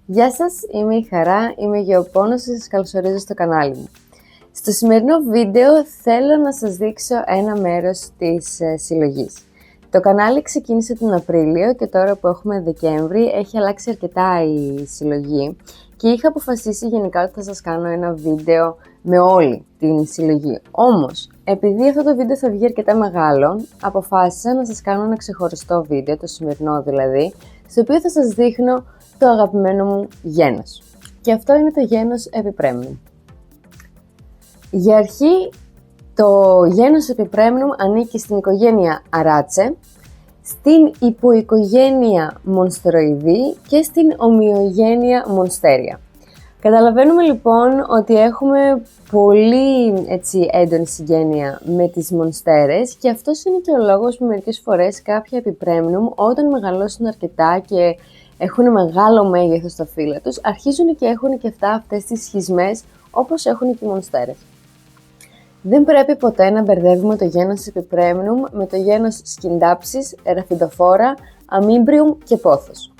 Γεια σας, είμαι η Χαρά, είμαι γεωπόνος και σας καλωσορίζω στο κανάλι μου. Στο σημερινό βίντεο θέλω να σας δείξω ένα μέρος της συλλογής. Το κανάλι ξεκίνησε τον Απρίλιο και τώρα που έχουμε Δεκέμβρη έχει αλλάξει αρκετά η συλλογή και είχα αποφασίσει γενικά ότι θα σας κάνω ένα βίντεο με όλη την συλλογή. Όμως, επειδή αυτό το βίντεο θα βγει αρκετά μεγάλο, αποφάσισα να σας κάνω ένα ξεχωριστό βίντεο, το σημερινό δηλαδή, στο οποίο θα σας δείχνω το αγαπημένο μου γένος. Και αυτό είναι το γένος Epipremnum. Για αρχή, το γένος Epipremnum ανήκει στην οικογένεια Araceae, στην υποοικογένεια Monsteroideae και στην ομοιογένεια Monsteria. Καταλαβαίνουμε λοιπόν ότι έχουμε πολύ έντονη συγγένεια με τις μονστέρες και αυτός είναι και ο λόγος που μερικές φορές κάποια Epipremnum όταν μεγαλώσουν αρκετά και έχουν μεγάλο μέγεθος στα φύλλα τους, αρχίζουν και έχουν και αυτές τις σχισμές όπως έχουν και οι μονστέρες. Δεν πρέπει ποτέ να μπερδεύουμε το γένος Epipremnum με το γένος Scindapsus, Rhaphidophora, Amymbrium και Pothos.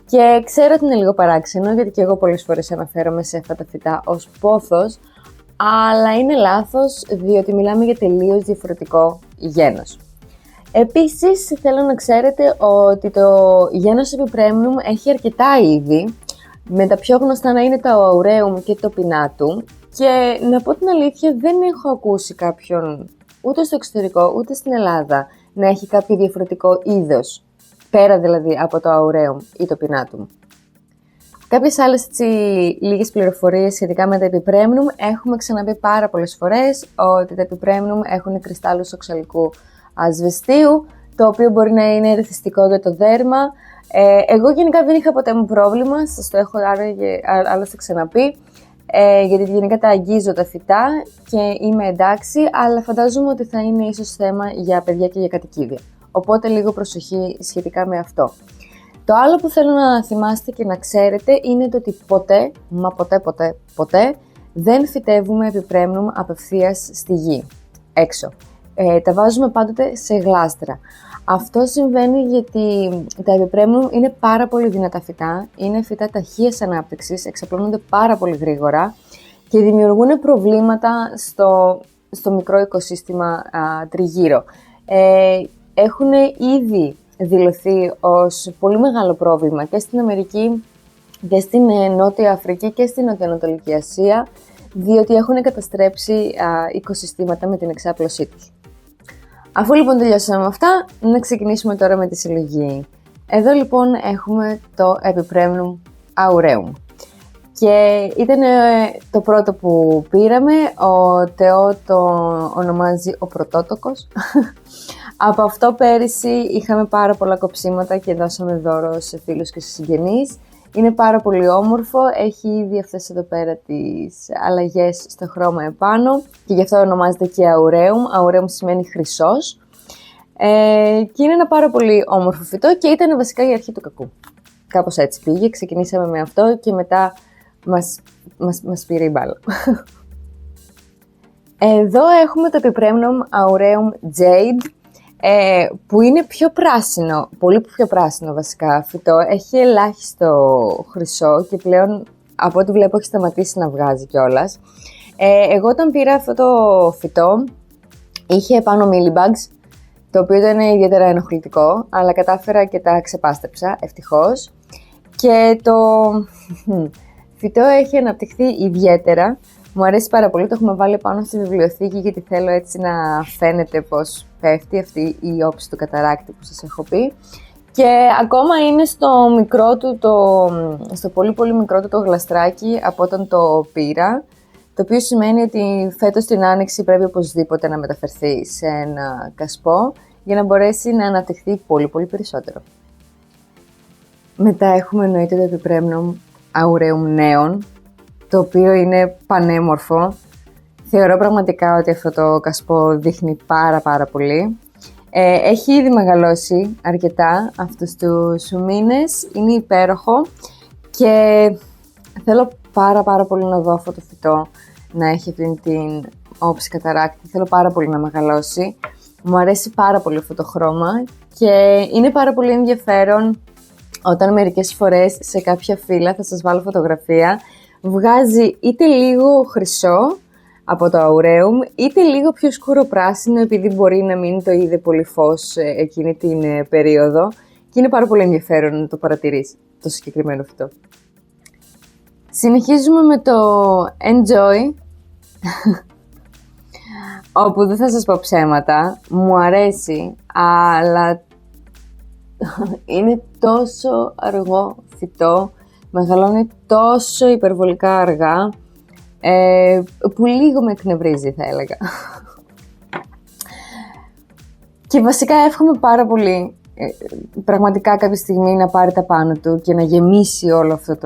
Και ξέρω ότι είναι λίγο παράξενο, γιατί και εγώ πολλές φορές αναφέρομαι σε αυτά τα φυτά ως Pothos, αλλά είναι λάθος, διότι μιλάμε για τελείως διαφορετικό γένος. Επίσης, θέλω να ξέρετε ότι το γένος Epipremnum έχει αρκετά είδη, με τα πιο γνωστά να είναι το Aureum και το Pinnatum, και να πω την αλήθεια δεν έχω ακούσει κάποιον, ούτε στο εξωτερικό ούτε στην Ελλάδα, να έχει κάποιο διαφορετικό είδος, πέρα δηλαδή από το Aureum ή το Pinnatum. Κάποιες άλλες λίγες πληροφορίες σχετικά με τα Epipremnum. Έχουμε ξαναπεί πάρα πολλές φορές ότι τα Epipremnum έχουν κρυστάλλους οξαλικού ασβεστίου, το οποίο μπορεί να είναι ερεθιστικό για το δέρμα. Εγώ γενικά δεν είχα ποτέ μου πρόβλημα, σας το έχω άλλωστε ξαναπεί, γιατί γενικά τα αγγίζω τα φυτά και είμαι εντάξει, αλλά φαντάζομαι ότι θα είναι ίσως θέμα για παιδιά και για κατοικίδια. Οπότε λίγο προσοχή σχετικά με αυτό. Το άλλο που θέλω να θυμάστε και να ξέρετε είναι το ότι ποτέ, μα ποτέ δεν φυτεύουμε Epipremnum απευθείας στη γη, έξω. Τα βάζουμε πάντοτε σε γλάστρα. Αυτό συμβαίνει γιατί τα Epipremnum είναι πάρα πολύ δυνατά φυτά, είναι φυτά ταχείας ανάπτυξης, εξαπλώνονται πάρα πολύ γρήγορα και δημιουργούν προβλήματα στο μικρό οικοσύστημα τριγύρω. Έχουν ήδη δηλωθεί ως πολύ μεγάλο πρόβλημα και στην Αμερική και στην Νότια Αφρική και στην Νοτιοανατολική Ασία, διότι έχουν καταστρέψει οικοσυστήματα με την εξάπλωσή τους. Αφού λοιπόν τελειώσαμε με αυτά, να ξεκινήσουμε τώρα με τη συλλογή. Εδώ λοιπόν έχουμε το Epipremnum aureum. Και ήταν το πρώτο που πήραμε, ο Θεό το ονομάζει ο πρωτότοκος. Από αυτό πέρυσι είχαμε πάρα πολλά κοψίματα και δώσαμε δώρο σε φίλους και σε συγγενείς. Είναι πάρα πολύ όμορφο, έχει ήδη αυτές εδώ πέρα τις αλλαγές στο χρώμα επάνω και γι' αυτό ονομάζεται και aureum. Aureum σημαίνει χρυσός και είναι ένα πάρα πολύ όμορφο φυτό και ήταν βασικά η αρχή του κακού. Κάπως έτσι πήγε, ξεκινήσαμε με αυτό και μετά μας πήρε η μπάλα. Εδώ έχουμε το Epipremnum aureum jade, που είναι πιο πράσινο, πολύ πιο πράσινο βασικά φυτό, έχει ελάχιστο χρυσό και πλέον από ό,τι βλέπω έχει σταματήσει να βγάζει κιόλας. Εγώ όταν πήρα αυτό το φυτό είχε πάνω mealybugs, το οποίο ήταν ιδιαίτερα ενοχλητικό, αλλά κατάφερα και τα ξεπάστεψα, ευτυχώς. Και το φυτό έχει αναπτυχθεί ιδιαίτερα. Μου αρέσει πάρα πολύ, το έχουμε βάλει πάνω στη βιβλιοθήκη γιατί θέλω έτσι να φαίνεται πως πέφτει αυτή η όψη του καταράκτη που σας έχω πει. Και ακόμα είναι στο μικρό του, στο πολύ πολύ μικρό του το γλαστράκι από όταν το πήρα. Το οποίο σημαίνει ότι φέτος την Άνοιξη πρέπει οπωσδήποτε να μεταφερθεί σε ένα κασπό για να μπορέσει να αναπτυχθεί πολύ πολύ περισσότερο. Μετά έχουμε εννοείται το Epipremnum aureum neon, το οποίο είναι πανέμορφο. Θεωρώ πραγματικά ότι αυτό το κασπό δείχνει πάρα πολύ. Έχει ήδη μεγαλώσει αρκετά αυτούς τους μήνες, είναι υπέροχο και θέλω πάρα πολύ να δω αυτό το φυτό να έχει αυτή την όψη καταράκτη. Θέλω πάρα πολύ να μεγαλώσει. Μου αρέσει πάρα πολύ αυτό το χρώμα και είναι πάρα πολύ ενδιαφέρον όταν μερικές φορές σε κάποια φύλλα, θα σας βάλω φωτογραφία, βγάζει είτε λίγο χρυσό από το aureum, είτε λίγο πιο σκούρο πράσινο, επειδή μπορεί να μην το είδε πολύ φως εκείνη την περίοδο, και είναι πάρα πολύ ενδιαφέρον να το παρατηρείς το συγκεκριμένο φυτό. Συνεχίζουμε με το Enjoy, όπου δεν θα σας πω ψέματα, μου αρέσει, αλλά είναι τόσο αργό φυτό, μεγαλώνει τόσο υπερβολικά αργά, που λίγο με εκνευρίζει, θα έλεγα. Και βασικά εύχομαι πάρα πολύ, πραγματικά κάποια στιγμή να πάρει τα πάνω του και να γεμίσει όλο αυτό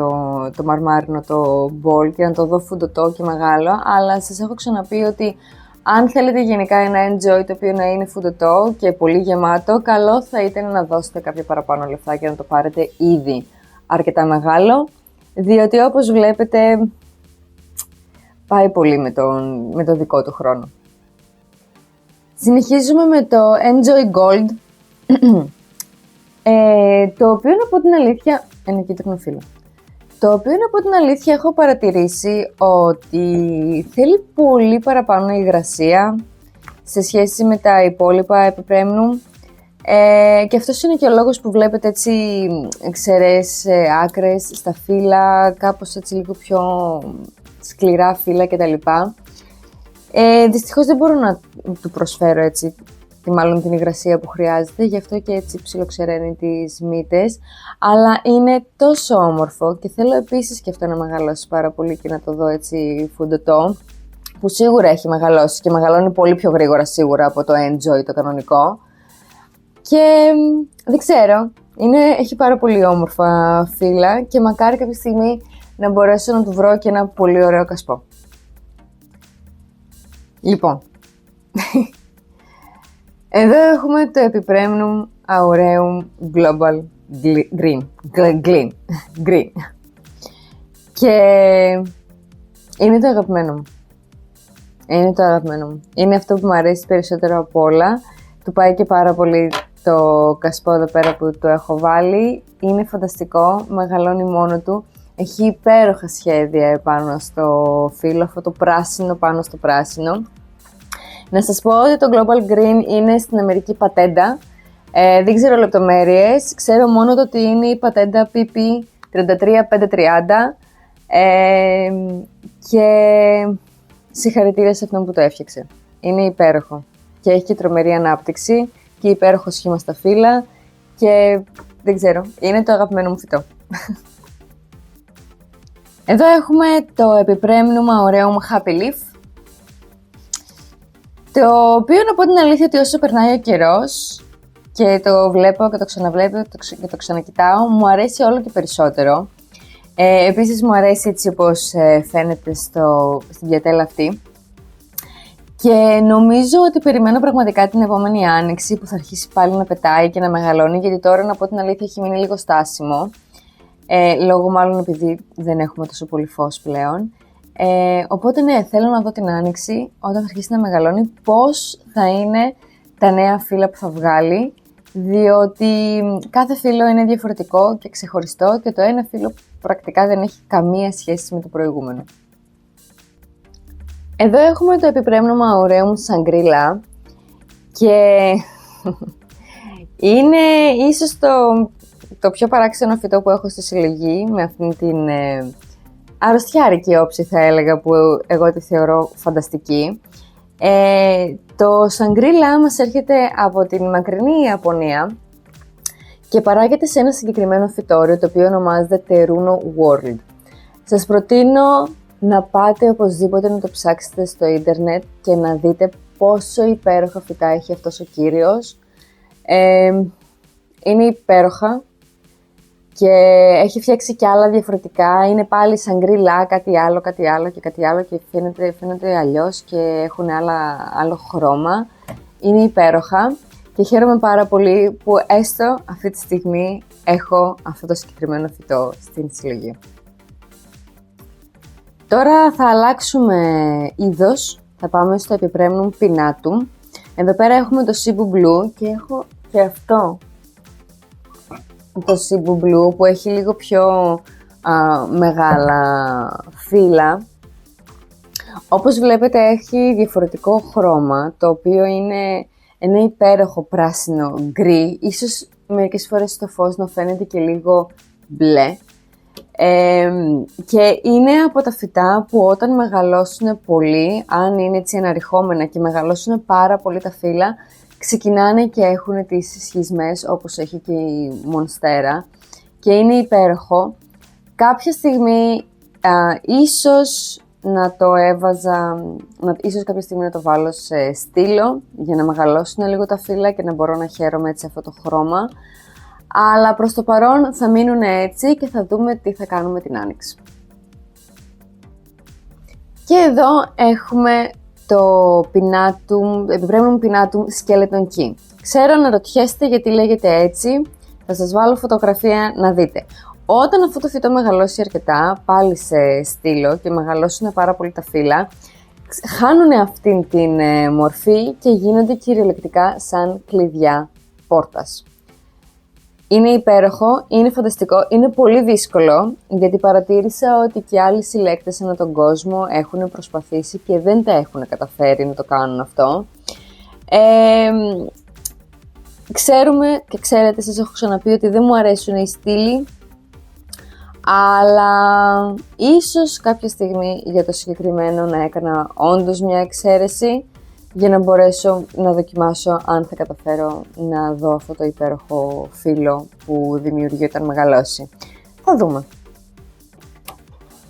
το μαρμάρινο το μπολ και να το δω φουντωτό και μεγάλο, αλλά σας έχω ξαναπεί ότι αν θέλετε γενικά ένα Enjoy το οποίο να είναι φουντωτό και πολύ γεμάτο, καλό θα ήταν να δώσετε κάποια παραπάνω λεφτά και να το πάρετε ήδη αρκετά μεγάλο, διότι όπως βλέπετε πάει πολύ με το δικό του χρόνο. Συνεχίζουμε με το Enjoy Gold, το οποίο να πω την αλήθεια, ένα κίτρινο φύλλο. Το οποίο να πω την αλήθεια έχω παρατηρήσει ότι θέλει πολύ παραπάνω υγρασία σε σχέση με τα υπόλοιπα επιπρέμνου, και αυτός είναι και ο λόγος που βλέπετε έτσι ξερές άκρες στα φύλλα, κάπως έτσι λίγο πιο σκληρά φύλλα κτλ. Δυστυχώς δεν μπορώ να του προσφέρω έτσι μάλλον την υγρασία που χρειάζεται, γι' αυτό και έτσι ψιλοξεραίνει τις μύτες, αλλά είναι τόσο όμορφο και θέλω επίσης και αυτό να μεγαλώσει πάρα πολύ και να το δω έτσι φουντωτό, που σίγουρα έχει μεγαλώσει και μεγαλώνει πολύ πιο γρήγορα σίγουρα από το Enjoy το κανονικό, και δεν ξέρω, έχει πάρα πολύ όμορφα φύλλα και μακάρι κάποια στιγμή να μπορέσω να του βρω και ένα πολύ ωραίο κασπό. Λοιπόν, εδώ έχουμε το Epipremnum aureum global green. Και είναι το αγαπημένο μου. Είναι αυτό που μου αρέσει περισσότερο από όλα. Του πάει και πάρα πολύ το κασπό εδώ πέρα που το έχω βάλει. Είναι φανταστικό, μεγαλώνει μόνο του. Έχει υπέροχα σχέδια επάνω στο φύλλο, αυτό το πράσινο πάνω στο πράσινο. Να σας πω ότι το Global Green είναι στην Αμερική πατέντα. Δεν ξέρω λεπτομέρειες, ξέρω μόνο το ότι είναι η πατέντα PP33530, και συγχαρητήρια σε αυτόν που το έφτιαξε. Είναι υπέροχο και έχει και τρομερή ανάπτυξη και υπέροχο σχήμα στα φύλλα και δεν ξέρω, είναι το αγαπημένο μου φυτό. Εδώ έχουμε το Epipremnum aureum Happy Leaf, το οποίο να πω την αλήθεια ότι όσο περνάει ο καιρός και το βλέπω και το ξαναβλέπω και το ξανακοιτάω, μου αρέσει όλο και περισσότερο. Επίσης μου αρέσει έτσι όπως φαίνεται στην διατέλα αυτή. Και νομίζω ότι περιμένω πραγματικά την επόμενη άνοιξη που θα αρχίσει πάλι να πετάει και να μεγαλώνει, γιατί τώρα να πω την αλήθεια έχει μείνει λίγο στάσιμο, λόγω μάλλον επειδή δεν έχουμε τόσο πολύ φως πλέον. Οπότε ναι, θέλω να δω την άνοιξη όταν θα αρχίσει να μεγαλώνει πώς θα είναι τα νέα φύλλα που θα βγάλει, διότι κάθε φύλλο είναι διαφορετικό και ξεχωριστό και το ένα φύλλο πρακτικά δεν έχει καμία σχέση με το προηγούμενο. Εδώ έχουμε το Epipremnum aureum Shangri-La και είναι ίσως το πιο παράξενο φυτό που έχω στη συλλογή, με αυτήν την αρρωστιάρικη όψη θα έλεγα, που εγώ τη θεωρώ φανταστική. Το Shangri-La μας έρχεται από την μακρινή Ιαπωνία και παράγεται σε ένα συγκεκριμένο φυτόριο το οποίο ονομάζεται Teruno World. Σας προτείνω να πάτε οπωσδήποτε να το ψάξετε στο ίντερνετ και να δείτε πόσο υπέροχα φυτά έχει αυτός ο κύριος. Είναι υπέροχα και έχει φτιάξει και άλλα διαφορετικά. Είναι πάλι Shangri-La, κάτι άλλο και φαίνεται αλλιώς και έχουν άλλο χρώμα. Είναι υπέροχα και χαίρομαι πάρα πολύ που έστω αυτή τη στιγμή έχω αυτό το συγκεκριμένο φυτό στην συλλογή. Τώρα θα αλλάξουμε είδος, θα πάμε στο Epipremnum Pinnatum, Εδώ πέρα έχουμε το Cebu Blue και έχω και αυτό. Το Cebu Blue που έχει λίγο πιο μεγάλα φύλλα. Όπως βλέπετε έχει διαφορετικό χρώμα, το οποίο είναι ένα υπέροχο πράσινο γκρι, ίσως μερικές φορές στο φως να φαίνεται και λίγο μπλε. Και είναι από τα φυτά που όταν μεγαλώσουν πολύ, αν είναι έτσι αναρριχόμενα και μεγαλώσουν πάρα πολύ τα φύλλα, ξεκινάνε και έχουν τις σχισμές όπως έχει και η μονστέρα και είναι υπέροχο. Κάποια στιγμή ίσως να το έβαζα, ίσως κάποια στιγμή να το βάλω σε στήλο για να μεγαλώσουν λίγο τα φύλλα και να μπορώ να χαίρομαι έτσι αυτό το χρώμα. Αλλά προς το παρόν θα μείνουν έτσι και θα δούμε τι θα κάνουμε την άνοιξη. Και εδώ έχουμε το επιπρέμνum πινάτουμ Skeleton Key. Ξέρω να ρωτιέστε γιατί λέγεται έτσι, θα σας βάλω φωτογραφία να δείτε. Όταν αυτό το φυτό μεγαλώσει αρκετά, πάλι σε στήλο και μεγαλώσουν πάρα πολύ τα φύλλα, χάνουν αυτήν την μορφή και γίνονται κυριολεκτικά σαν κλειδιά πόρτας. Είναι υπέροχο, είναι φανταστικό, είναι πολύ δύσκολο, γιατί παρατήρησα ότι και άλλοι συλλέκτες ανά τον κόσμο έχουν προσπαθήσει και δεν τα έχουν καταφέρει να το κάνουν αυτό. Ξέρουμε και ξέρετε, σας έχω ξαναπεί ότι δεν μου αρέσουν οι στήλοι, αλλά ίσως κάποια στιγμή για το συγκεκριμένο να έκανα όντως μια εξαίρεση για να μπορέσω να δοκιμάσω αν θα καταφέρω να δω αυτό το υπέροχο φύλλο που δημιουργεί όταν μεγαλώσει. Θα δούμε.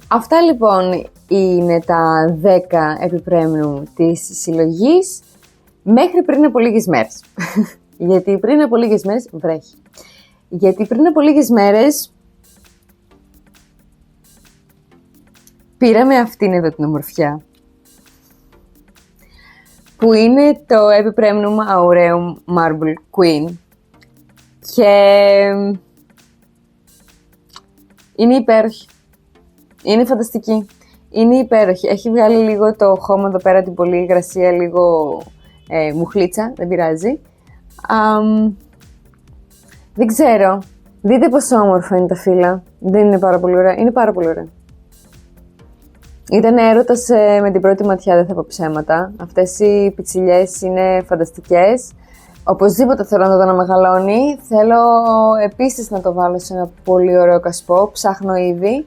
Αυτά λοιπόν είναι τα 10 επιπρέμνου της συλλογής μέχρι πριν από λίγες μέρες. Γιατί πριν από λίγες μέρες βρέχει. Γιατί πριν από λίγες μέρες πήραμε αυτήν εδώ την ομορφιά, που είναι το επιπρέμνum aureum marble queen και είναι υπέροχη, είναι φανταστική, είναι υπέροχη. Έχει βγάλει λίγο το χώμα εδώ πέρα, την πολύ υγρασία, λίγο μουχλίτσα, δεν πειράζει. Δεν ξέρω, δείτε πόσο όμορφα είναι τα φύλλα, δεν είναι πάρα πολύ ωραία, είναι πάρα πολύ ωραία. Ήταν έρωτας με την πρώτη ματιά, δεν θα πω ψέματα. Αυτές οι πιτσιλιές είναι φανταστικές. Οπωσδήποτε θέλω να το αναμεγαλώνει. Θέλω επίσης να το βάλω σε ένα πολύ ωραίο κασπό. Ψάχνω ήδη.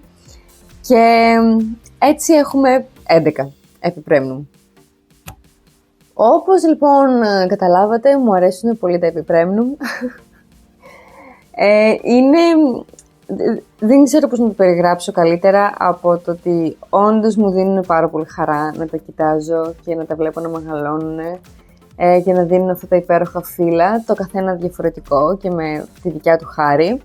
Και έτσι έχουμε 11 επιπρέμνου. Όπως λοιπόν καταλάβατε, μου αρέσουν πολύ τα επιπρέμνου. Δεν ξέρω πώς να το περιγράψω καλύτερα από το ότι όντως μου δίνουν πάρα πολύ χαρά να τα κοιτάζω και να τα βλέπω να μεγαλώνουν και να δίνουν αυτά τα υπέροχα φύλλα, το καθένα διαφορετικό και με τη δικιά του χάρη.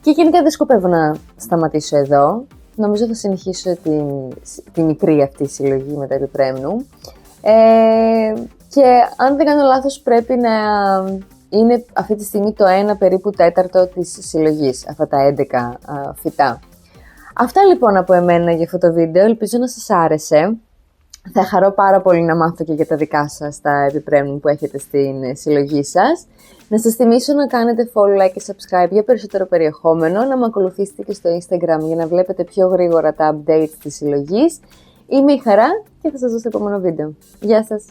Και γενικά δεν σκοπεύω να σταματήσω εδώ. Νομίζω θα συνεχίσω τη μικρή αυτή συλλογή με τα επιπρέμνου. Και αν δεν κάνω λάθος πρέπει να είναι αυτή τη στιγμή το 1 περίπου τέταρτο της συλλογής, αυτά τα 11 φυτά. Αυτά λοιπόν από εμένα για αυτό το βίντεο, ελπίζω να σας άρεσε. Θα χαρώ πάρα πολύ να μάθω και για τα δικά σας τα επιπρέμνου που έχετε στην συλλογή σας. Να σας θυμίσω να κάνετε follow, like και subscribe για περισσότερο περιεχόμενο, να με ακολουθήσετε και στο Instagram για να βλέπετε πιο γρήγορα τα updates της συλλογής. Είμαι η Χαρά και θα σας δω στο επόμενο βίντεο. Γεια σας!